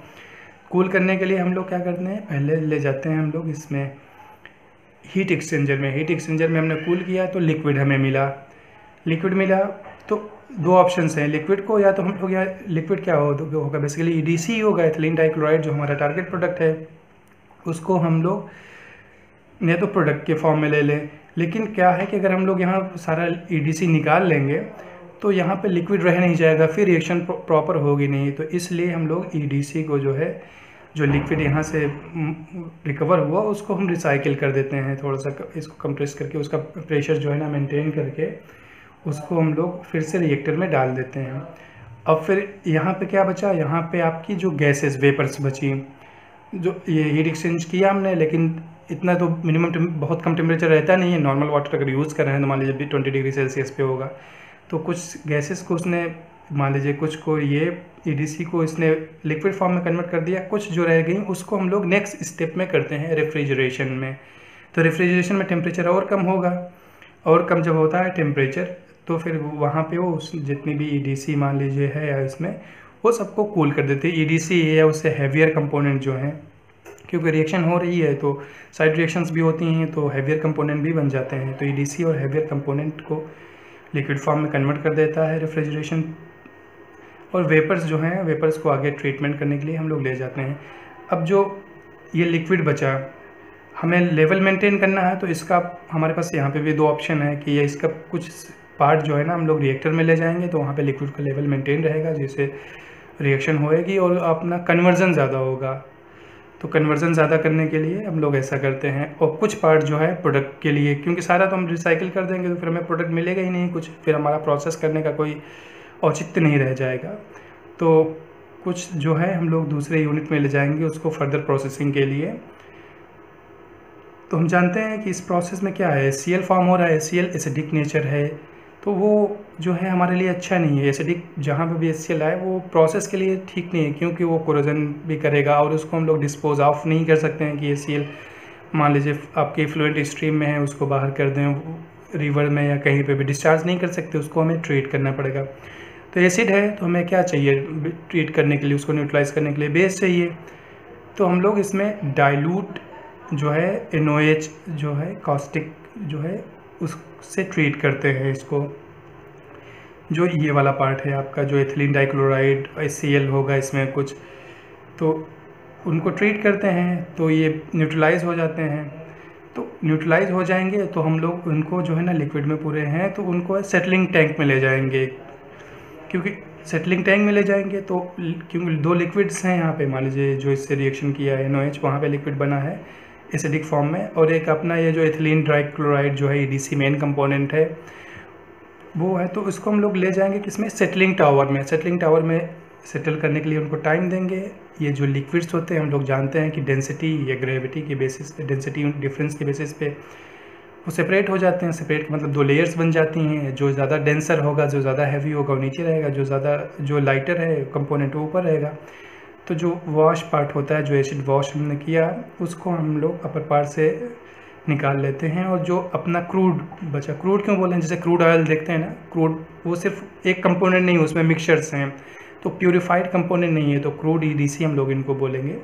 कूल करने के लिए हम लोग क्या करते हैं, पहले ले जाते हैं हम लोग इसमें हीट एक्सचेंजर में। हीट एक्सचेंजर में हमने कूल किया तो लिक्विड हमें मिला। लिक्विड मिला तो 2 ऑप्शंस हैं लिक्विड को, या तो हम लोग या लिक्विड क्या होगा बेसिकली EDC होगा, एथिलीन डाइक्लोराइड, जो हमारा टारगेट प्रोडक्ट है, उसको हम लोग या तो प्रोडक्ट के फॉर्म में ले लें। लेकिन क्या है कि अगर हम लोग यहाँ सारा EDC निकाल लेंगे तो यहाँ पे लिक्विड रह नहीं जाएगा, फिर रिएक्शन प्रॉपर होगी नहीं। तो इसलिए हम लोग EDC को जो है, जो लिक्विड यहाँ से रिकवर हुआ, उसको हम रिसाइकिल कर देते हैं, थोड़ा सा इसको कंप्रेस करके, उसका प्रेशर जो है ना मेंटेन करके उसको हम लोग फिर से रिएक्टर में डाल देते हैं। अब फिर यहाँ पे क्या बचा, यहाँ पे आपकी जो गैसेस वेपर्स बची, जो ये हीट एक्सचेंज किया हमने, लेकिन इतना तो मिनिमम बहुत कम टेम्परेचर रहता नहीं है। नॉर्मल वाटर अगर यूज़ कर रहे हैं तो मान लीजिए 20 डिग्री सेल्सियस पे होगा, तो कुछ गैसेस को उसने मान लीजिए कुछ को ये EDC को इसने लिक्विड फॉर्म में कन्वर्ट कर दिया, कुछ जो रह गई उसको हम लोग नेक्स्ट स्टेप में करते हैं रेफ्रिजरेशन में। तो रेफ्रिजरेशन में टेम्परेचर और कम होगा, और कम जब होता है टेम्परेचर तो फिर वहाँ पे वो जितनी भी EDC मान लीजिए है या इसमें, वो सबको कूल कर देती है। EDC या उससे हैवियर कंपोनेंट जो हैं, क्योंकि रिएक्शन हो रही है तो साइड रिएक्शंस भी होती हैं, तो हैवियर कंपोनेंट भी बन जाते हैं। तो EDC और हैवियर कंपोनेंट को लिक्विड फॉर्म में कन्वर्ट कर देता है रेफ्रिजरेशन, और वेपर्स जो हैं, वेपर्स को आगे ट्रीटमेंट करने के लिए हम लोग ले जाते हैं। अब जो ये लिक्विड बचा, हमें लेवल मेंटेन करना है, तो इसका हमारे पास यहाँ पे भी 2 ऑप्शन है कि ये इसका कुछ पार्ट जो है ना हम लोग रिएक्टर में ले जाएंगे, तो वहाँ पे लिक्विड का लेवल मेंटेन रहेगा, जिससे रिएक्शन होएगी और अपना कन्वर्जन ज़्यादा होगा। तो कन्वर्जन ज़्यादा करने के लिए हम लोग ऐसा करते हैं। और कुछ पार्ट जो है प्रोडक्ट के लिए, क्योंकि सारा तो हम रिसाइकिल कर देंगे तो फिर हमें प्रोडक्ट मिलेगा ही नहीं कुछ, फिर हमारा प्रोसेस करने का कोई औचित्य नहीं रह जाएगा। तो कुछ जो है हम लोग दूसरे यूनिट में ले जाएंगे उसको फर्दर प्रोसेसिंग के लिए। तो हम जानते हैं कि इस प्रोसेस में क्या है, HCl फॉर्म हो रहा है। HCl एसिडिक नेचर है, तो वो जो है हमारे लिए अच्छा नहीं है। एसिडिक जहाँ पे भी HCl आए वो प्रोसेस के लिए ठीक नहीं है, क्योंकि वो कोरोजन भी करेगा, और उसको हम लोग डिस्पोज ऑफ नहीं कर सकते हैं कि HCl मान लीजिए आपके फ्लुएंट स्ट्रीम में है, उसको बाहर कर दें रिवर में या कहीं पे भी डिस्चार्ज नहीं कर सकते, उसको हमें ट्रीट करना पड़ेगा। तो एसिड है तो हमें क्या चाहिए ट्रीट करने के लिए, उसको न्यूट्रलाइज करने के लिए बेस चाहिए। तो हम लोग इसमें डाइल्यूट जो है NOH जो है कॉस्टिक जो है उससे ट्रीट करते हैं इसको। जो ये वाला पार्ट है आपका, जो एथिलीन डाइक्लोराइड HCl होगा इसमें कुछ, तो उनको ट्रीट करते हैं तो ये न्यूट्रलाइज हो जाते हैं। तो न्यूट्रलाइज हो जाएंगे तो हम लोग उनको जो है ना लिक्विड में पूरे हैं तो उनको सेटलिंग टैंक में ले जाएंगे। क्योंकि सेटलिंग टैंक में ले जाएंगे तो क्योंकि 2 लिक्विड्स हैं यहाँ पे, मान लीजिए जो इससे रिएक्शन किया है NOH, वहाँ पे लिक्विड बना है एसिडिक फॉर्म में, और एक अपना ये जो एथिलीन ट्राइक्लोराइड जो है EDC मेन कंपोनेंट है वो है। तो इसको हम लोग ले जाएंगे किसमें, सेटलिंग टावर में। सेटलिंग टावर में सेटल करने के लिए उनको टाइम देंगे। ये जो लिक्विड्स होते हैं हम लोग जानते हैं कि डेंसिटी या ग्रेविटी के बेसिस पे, डेंसिटी डिफरेंस के बेसिस पे वो सेपरेट हो जाते हैं। सेपरेट का मतलब 2 लेयर्स बन जाती हैं। जो ज़्यादा डेंसर होगा, जो ज़्यादा हैवी होगा वो नीचे रहेगा, जो लाइटर है कंपोनेंट वो ऊपर रहेगा। तो जो वॉश पार्ट होता है, जो एसिड वॉश हमने किया, उसको हम लोग अपर पार्ट से निकाल लेते हैं। और जो अपना क्रूड बचा, क्रूड क्यों बोले हैं, जैसे क्रूड ऑयल देखते हैं ना, क्रूड वो सिर्फ एक कंपोनेंट नहीं है, उसमें मिक्सचर्स हैं, तो प्यूरिफाइड कंपोनेंट नहीं है, तो क्रूड EDC हम लोग इनको बोलेंगे।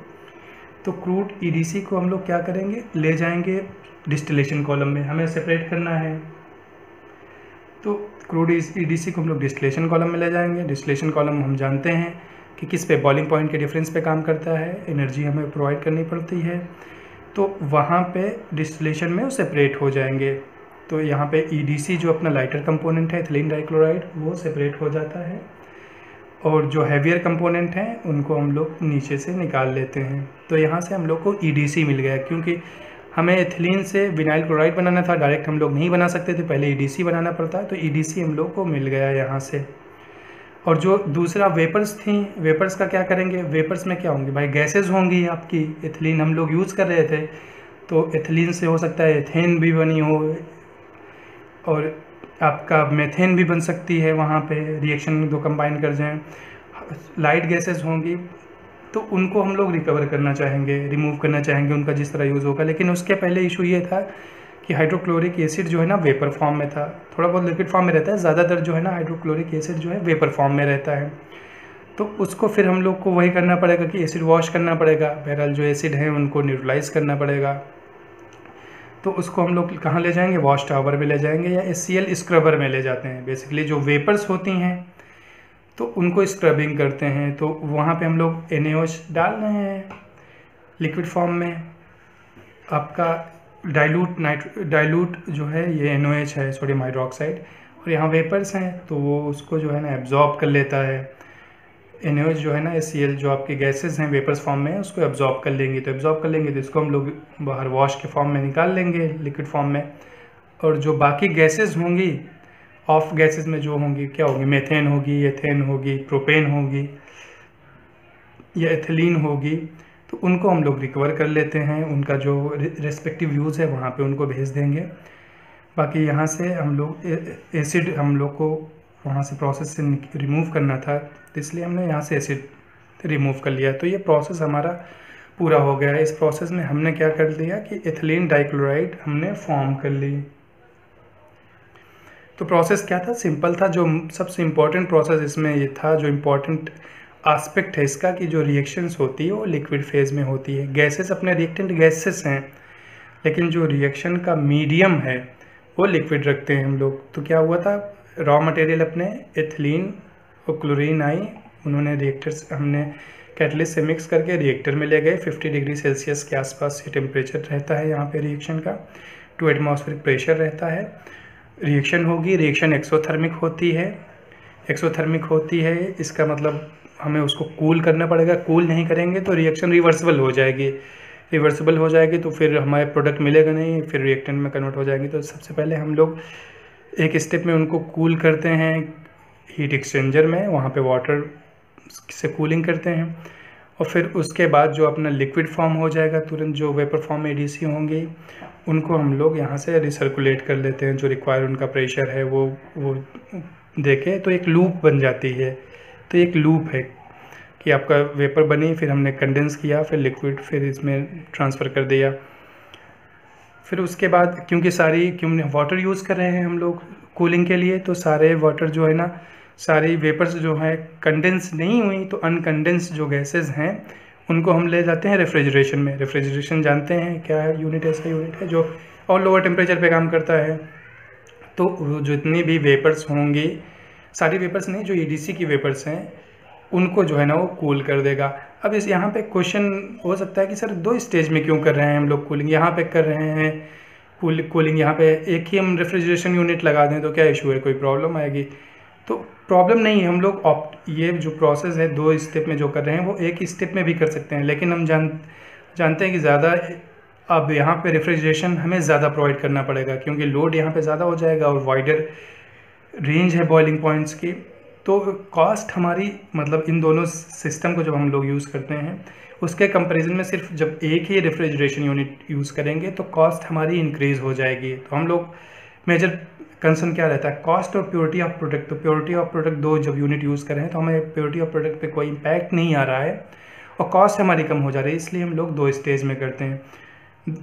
तो क्रूड EDC को हम लोग क्या करेंगे, ले जाएंगे डिस्टिलेशन कॉलम में, हमें सेपरेट करना है। तो क्रूड EDC को हम लोग डिस्टिलेशन कॉलम में ले जाएंगे। डिस्टिलेशन कॉलम हम जानते हैं कि किस पे, बॉइलिंग पॉइंट के डिफरेंस पे काम करता है, एनर्जी हमें प्रोवाइड करनी पड़ती है। तो वहाँ पे डिस्टिलेशन में वो सेपरेट हो जाएंगे। तो यहाँ पे EDC जो अपना लाइटर कंपोनेंट है एथिलीन डाइक्लोराइड, वो सेपरेट हो जाता है, और जो हैवियर कंपोनेंट हैं उनको हम लोग नीचे से निकाल लेते हैं। तो यहाँ से हम लोग को EDC मिल गया, क्योंकि हमें एथिलीन से विनाइल क्लोराइड बनाना था, डायरेक्ट हम लोग नहीं बना सकते थे, पहले EDC बनाना पड़ता है। तो EDC हम लोग को मिल गया यहाँ से। और जो दूसरा वेपर्स थी, वेपर्स का क्या करेंगे, वेपर्स में क्या होंगे भाई, गैसेस होंगी आपकी। एथिलीन हम लोग यूज़ कर रहे थे, तो एथिलीन से हो सकता है एथेन भी बनी हो, और आपका मेथेन भी बन सकती है। वहाँ पे रिएक्शन 2 कंबाइन कर जाएं, लाइट गैसेस होंगी, तो उनको हम लोग रिकवर करना चाहेंगे, रिमूव करना चाहेंगे, उनका जिस तरह यूज़ होगा। लेकिन उसके पहले इशू ये था कि हाइड्रोक्लोरिक एसिड जो है ना वेपर फॉर्म में था, थोड़ा बहुत लिक्विड फॉर्म में रहता है, ज़्यादातर जो है ना हाइड्रोक्लोरिक एसिड जो है वेपर फॉर्म में रहता है। तो उसको फिर हम लोग को वही करना पड़ेगा कि एसिड वॉश करना पड़ेगा, बहरहाल जो एसिड है उनको न्यूट्रलाइज करना पड़ेगा। तो उसको हम लोग कहाँ ले जाएंगे, वॉश टावर में ले जाएंगे, या HCl स्क्रबर में ले जाते हैं। बेसिकली जो वेपर्स होती हैं तो उनको स्क्रबिंग करते हैं। तो वहाँ पे हम लोग NaOH डाल रहे हैं लिक्विड फॉर्म में। आपका डाइल्यूट जो है ये NaOH है, सोडियम हाइड्रोक्साइड, और यहाँ वेपर्स हैं, तो वो उसको जो है ना एब्जॉर्ब कर लेता है। NaOH जो है ना HCl जो आपके गैसेस हैं वेपर्स फॉर्म में, उसको एब्जॉर्ब कर लेंगे। तो एब्जॉर्ब कर लेंगे तो इसको हम लोग बाहर वॉश के फॉर्म में निकाल लेंगे, लिक्विड फॉर्म में। और जो बाकी गैसेस होंगी, ऑफ गैसेस में जो होंगी, क्या होगी, मेथेन होगी, एथेन होगी, प्रोपेन होगी या एथिलीन होगी, तो उनको हम लोग रिकवर कर लेते हैं। उनका जो रेस्पेक्टिव यूज़ है वहाँ पे उनको भेज देंगे। बाकी यहाँ से हम लोग एसिड हम लोग को वहाँ से प्रोसेस से रिमूव करना था, तो इसलिए हमने यहाँ से एसिड रिमूव कर लिया। तो ये प्रोसेस हमारा पूरा हो गया। इस प्रोसेस में हमने क्या कर दिया कि एथिलीन डाइक्लोराइड हमने फॉर्म कर ली। तो प्रोसेस क्या था, सिंपल था। जो सबसे इम्पॉर्टेंट प्रोसेस इसमें ये था, जो इम्पॉर्टेंट एस्पेक्ट है इसका, कि जो रिएक्शंस होती है वो लिक्विड फेज में होती है। गैसेस अपने रिएक्टेंट गैसेस हैं, लेकिन जो रिएक्शन का मीडियम है वो लिक्विड रखते हैं हम लोग। तो क्या हुआ था, रॉ मटेरियल अपने एथिलीन और क्लोरीन आई, उन्होंने रिएक्टर्स हमने कैटलिस्ट से मिक्स करके रिएक्टर में ले गए। 50 डिग्री सेल्सियस के आसपास ये टेम्परेचर रहता है यहाँ पे रिएक्शन का, 2 एटमॉस्फेरिक प्रेशर रहता है। रिएक्शन होगी, रिएक्शन एक्सोथर्मिक होती है। एक्सोथर्मिक होती है इसका मतलब हमें उसको कूल करना पड़ेगा। कूल नहीं करेंगे तो रिएक्शन रिवर्सिबल हो जाएगी। रिवर्सिबल हो जाएगी तो फिर हमारे प्रोडक्ट मिलेगा नहीं, फिर रिएक्टेंट में कन्वर्ट हो जाएंगे। तो सबसे पहले हम लोग एक स्टेप में उनको कूल करते हैं हीट एक्सचेंजर में, वहाँ पे वाटर से कूलिंग करते हैं, और फिर उसके बाद जो अपना लिक्विड फॉर्म हो जाएगा तुरंत, जो वेपर फॉर्म में EDC होंगी, उनको हम लोग यहाँ से रिसर्कुलेट कर लेते हैं। जो रिक्वायर उनका प्रेशर है वो देके, तो एक लूप बन जाती है। तो एक लूप है कि आपका वेपर बनी, फिर हमने कंडेंस किया, फिर लिक्विड, फिर इसमें ट्रांसफ़र कर दिया। फिर उसके बाद क्योंकि वाटर यूज़ कर रहे हैं हम लोग कूलिंग के लिए, तो सारे वाटर जो है ना, सारी वेपर्स जो हैं कंडेंस नहीं हुई, तो अनकंडेंस जो गैसेस हैं उनको हम ले जाते हैं रेफ्रिजरेशन में। रेफ्रिजरेशन जानते हैं क्या है, यूनिट ऐसा यूनिट है जो और लोअर टेम्परेचर पे काम करता है। तो जितनी भी वेपर्स होंगी, सारी वेपर्स नहीं, जो EDC की वेपर्स हैं उनको जो है ना वो कूल कर देगा। अब इस यहाँ पे क्वेश्चन हो सकता है कि सर 2 स्टेज में क्यों कर रहे हैं हम लोग कूलिंग, यहाँ पे कर रहे हैं कूलिंग यहाँ पे एक ही हम रेफ्रिजरेशन यूनिट लगा दें तो क्या इशू है, कोई प्रॉब्लम आएगी? तो प्रॉब्लम नहीं है, हम लोग ये जो प्रोसेस है 2 स्टेप में जो कर रहे हैं वो एक स्टेप में भी कर सकते हैं, लेकिन हम जानते हैं कि ज़्यादा अब यहाँ पे रेफ्रिजरेशन हमें ज़्यादा प्रोवाइड करना पड़ेगा, क्योंकि लोड यहाँ पे ज़्यादा हो जाएगा और वाइडर रेंज है बॉइलिंग पॉइंट्स की। तो कॉस्ट हमारी मतलब इन दोनों सिस्टम को जब हम लोग यूज़ करते हैं उसके कंपैरिजन में सिर्फ जब एक ही रेफ्रिजरेशन यूनिट यूज़ करेंगे तो कॉस्ट हमारी इंक्रीज़ हो जाएगी। तो हम लोग मेजर कंसर्न क्या रहता है, कॉस्ट और प्योरिटी ऑफ प्रोडक्ट। तो प्योरिटी ऑफ प्रोडक्ट 2 जब यूनिट यूज़ कर रहे हैं तो हमें प्योरिटी ऑफ प्रोडक्ट पे कोई इम्पैक्ट नहीं आ रहा है और कॉस्ट हमारी कम हो जा रही है, इसलिए हम लोग 2 स्टेज में करते हैं।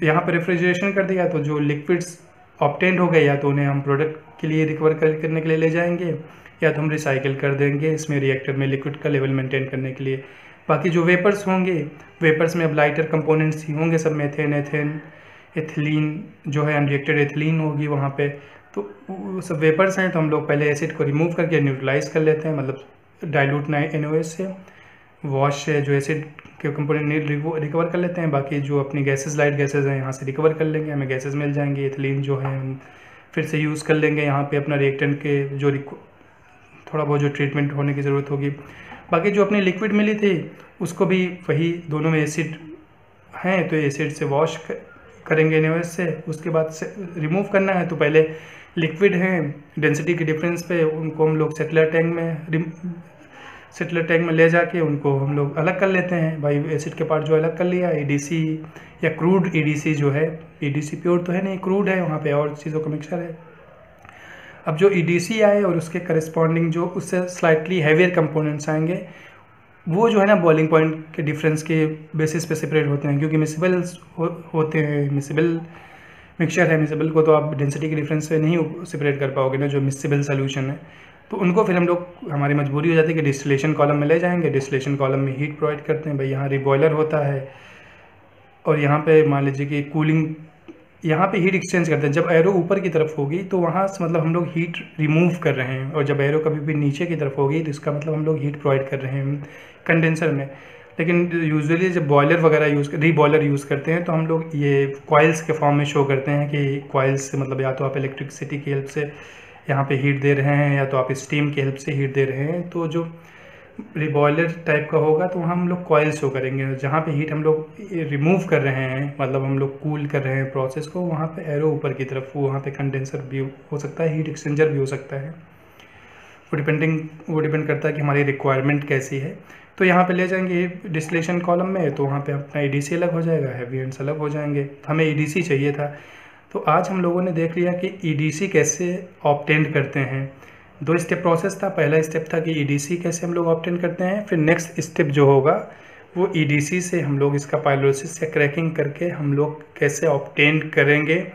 यहाँ पर रेफ्रिजरेशन कर दिया तो जो लिक्विड्स ऑब्टेंड हो गए या तो उन्हें हम प्रोडक्ट के लिए रिकवर करने के लिए ले जाएंगे या तो हम रिसाइकिल कर देंगे इसमें रिएक्टर में लिक्विड का लेवल मेंटेन करने के लिए। बाकी जो वेपर्स होंगे, वेपर्स में अब लाइटर कंपोनेंट्स ही होंगे सब, मेथेन, एथेन, एथिलीन जो है अनरिएक्टेड एथिलीन होगी वहाँ पे। तो वो सब वेपर्स हैं, तो हम लोग पहले एसिड को रिमूव करके न्यूट्रलाइज कर लेते हैं, मतलब डाइल्यूट NaOH से वॉश से जो एसिड के कंपोनेंट रिकवर कर लेते हैं। बाकी जो अपनी गैसेस, लाइट गैसेस हैं यहाँ से रिकवर कर लेंगे, हमें गैसेस मिल जाएंगी। एथिलीन जो है हम फिर से यूज़ कर लेंगे यहाँ पे अपना रिएक्टेंट के जो थोड़ा बहुत जो ट्रीटमेंट होने की ज़रूरत होगी। बाकी जो अपनी लिक्विड मिली थी उसको भी वही दोनों में एसिड हैं तो एसिड से वॉश करेंगे NaOH से। उसके बाद से रिमूव करना है तो पहले लिक्विड हैं डेंसिटी के डिफरेंस पे उनको हम लोग सेटलर टैंक में ले जाके उनको हम लोग अलग कर लेते हैं। भाई एसिड के पार्ट जो अलग कर लिया, EDC या क्रूड EDC जो है, EDC प्योर तो है नहीं, क्रूड है, वहाँ पे और चीज़ों का मिक्सचर है। अब जो EDC आए और उसके करस्पॉन्डिंग जो उससे स्लाइटली हैवियर कंपोनेंट्स आएंगे वो जो है ना बॉइलिंग पॉइंट के डिफरेंस के बेसिस पे सेपरेट होते हैं, क्योंकि मिसिबल्स होते हैं, मिसिबल मिक्सचर है, मिसिबल को तो आप डेंसिटी के डिफरेंस से नहीं सेपरेट कर पाओगे ना, जो मिसिबल सोल्यूशन है। तो उनको फिर हम लोग, हमारी मजबूरी हो जाती है कि डिस्टिलेशन कॉलम में ले जाएंगे, डिस्टिलेशन कॉलम में हीट प्रोवाइड करते हैं। भाई यहाँ रिबॉयलर होता है और यहाँ पे मान लीजिए कि कूलिंग, यहाँ पे हीट एक्सचेंज करते हैं। जब एरो यूपर की तरफ होगी तो वहाँ से मतलब हम लोग हीट रिमूव कर रहे हैं, और जब एरो कभी भी नीचे की तरफ होगी तो इसका मतलब हम लोग हीट प्रोवाइड कर रहे हैं कंडेंसर में। लेकिन यूजुअली जब बॉयलर वगैरह रीबॉयलर यूज़ करते हैं तो हम लोग ये कॉइल्स के फॉर्म में शो करते हैं कि कॉइल्स से मतलब या तो आप इलेक्ट्रिसिटी की हेल्प से यहाँ पे हीट दे रहे हैं या तो आप स्टीम की हेल्प से हीट दे रहे हैं। तो जो रिबॉयलर टाइप का होगा तो वहाँ हम लोग कॉइल शो करेंगे, जहाँ पे हीट हम लोग रिमूव कर रहे हैं, मतलब हम लोग कूल कर रहे हैं प्रोसेस को, वहाँ पे एरो ऊपर की तरफ, वहाँ पे कंडेंसर भी हो सकता है, हीट एक्सचेंजर भी हो सकता है। वो डिपेंड करता है कि हमारी रिक्वायरमेंट कैसी है। तो यहाँ पे ले जाएंगे डिस्टिलेशन कॉलम में, तो वहाँ पे अपना EDC अलग हो जाएगा, हैवी एंड्स अलग हो जाएंगे। हमें EDC चाहिए था, तो आज हम लोगों ने देख लिया कि EDC कैसे ऑब्टेन करते हैं। 2 स्टेप प्रोसेस था। पहला स्टेप था कि EDC कैसे हम लोग ऑब्टेन करते हैं, फिर नेक्स्ट स्टेप जो होगा वो EDC से हम लोग इसका पाइरोलिसिस या क्रैकिंग करके हम लोग कैसे ऑब्टेन करेंगे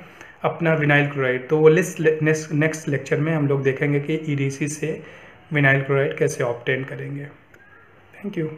अपना विनाइल क्लोराइड। तो वो नेक्स्ट लेक्चर में हम लोग देखेंगे कि EDC से विनाइल क्लोराइड कैसे ऑब्टेन करेंगे। Thank you.